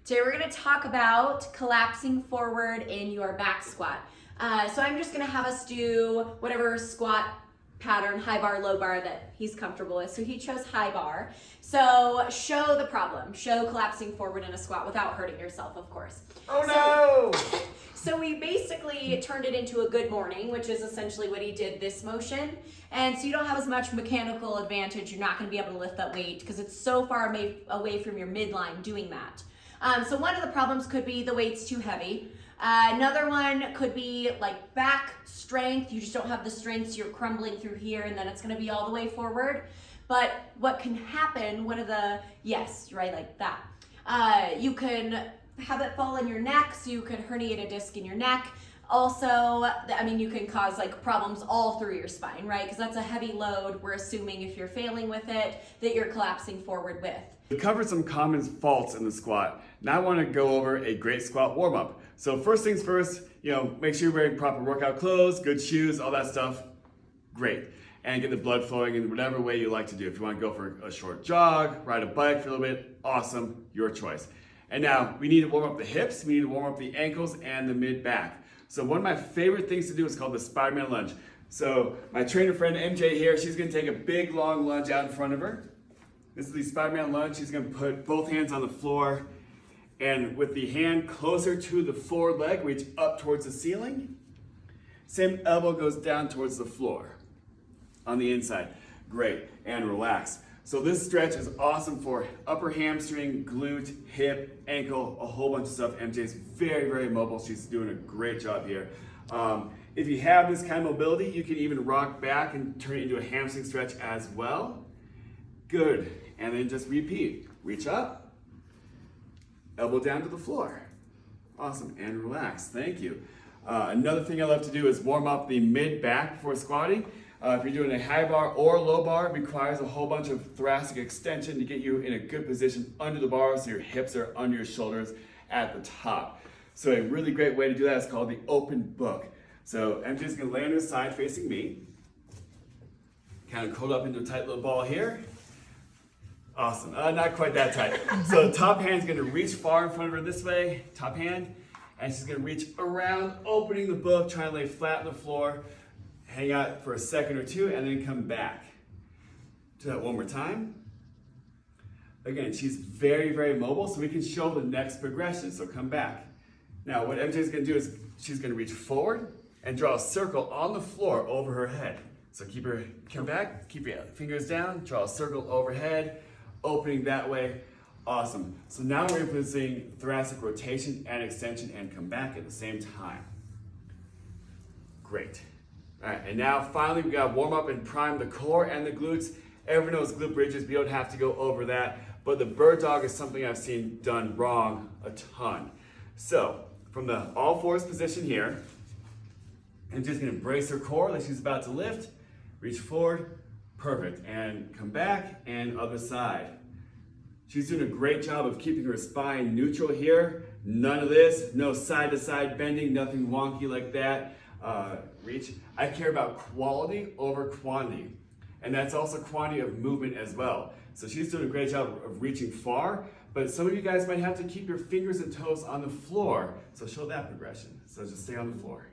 Today we're going to talk about collapsing forward in your back squat. So I'm just going to have us do whatever squat pattern, high bar, low bar, that he's comfortable with. So he chose high bar. So show the problem. Show collapsing forward in a squat without hurting yourself, of course. Oh no! So we basically turned it into a good morning, which is essentially what he did this motion. And so you don't have as much mechanical advantage. You're not going to be able to lift that weight because it's so far away from your midline doing that. So one of the problems could be the weight's too heavy. Another one could be like back strength. You just don't have the strength, so you're crumbling through here and then it's going to be all the way forward. But what can happen, yes, right, like that. You can have it fall in your neck, so you could herniate a disc in your neck. Also, you can cause like problems all through your spine, right? Because that's a heavy load. We're assuming if you're failing with it, that you're collapsing forward with. We covered some common faults in the squat. Now I want to go over a great squat warm-up. So first things first, make sure you're wearing proper workout clothes, good shoes, all that stuff. Great. And get the blood flowing in whatever way you like to do. If you want to go for a short jog, ride a bike for a little bit, awesome, your choice. And now we need to warm up the hips, we need to warm up the ankles and the mid-back. So one of my favorite things to do is called the Spider-Man lunge. So my trainer friend MJ here, she's going to take a big long lunge out in front of her. This is the Spider-Man lunge. She's going to put both hands on the floor and with the hand closer to the forward leg, reach up towards the ceiling. Same elbow goes down towards the floor on the inside. Great, and relax. So this stretch is awesome for upper hamstring, glute, hip, ankle, a whole bunch of stuff. MJ's very, very mobile. She's doing a great job here. If you have this kind of mobility, you can even rock back and turn it into a hamstring stretch as well. Good, and then just repeat. Reach up, elbow down to the floor. Awesome, and relax, thank you. Another thing I love to do is warm up the mid-back before squatting. If you're doing a high bar or low bar, it requires a whole bunch of thoracic extension to get you in a good position under the bar so your hips are under your shoulders at the top. So a really great way to do that is called the open book. So I'm just gonna lay on her side facing me. Kind of curled up into a tight little ball here. Awesome, not quite that tight. So the top hand's gonna reach far in front of her this way, top hand, and she's gonna reach around, opening the book, trying to lay flat on the floor. Hang out for a second or two and then come back. Do that one more time. Again, she's very, very mobile, so we can show the next progression, so come back. Now what MJ's gonna do is she's gonna reach forward and draw a circle on the floor over her head. So come back, keep your fingers down, draw a circle overhead, opening that way. Awesome. So now we're influencing thoracic rotation and extension and come back at the same time. Great. All right, and now finally we gotta warm up and prime the core and the glutes. Everyone knows glute bridges, we don't have to go over that, but the bird dog is something I've seen done wrong a ton. So, from the all fours position here, I'm just gonna brace her core like she's about to lift, reach forward, perfect, and come back, and other side. She's doing a great job of keeping her spine neutral here. None of this, no side to side bending, nothing wonky like that. Reach. I care about quality over quantity, and that's also quantity of movement as well. So she's doing a great job of reaching far, but some of you guys might have to keep your fingers and toes on the floor. So show that progression. So just stay on the floor.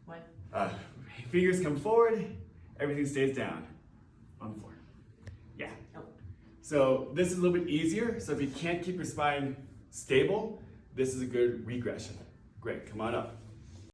What? Fingers come forward, everything stays down on the floor. Yeah. Oh. So this is a little bit easier. So if you can't keep your spine stable, this is a good regression. Great, come on up.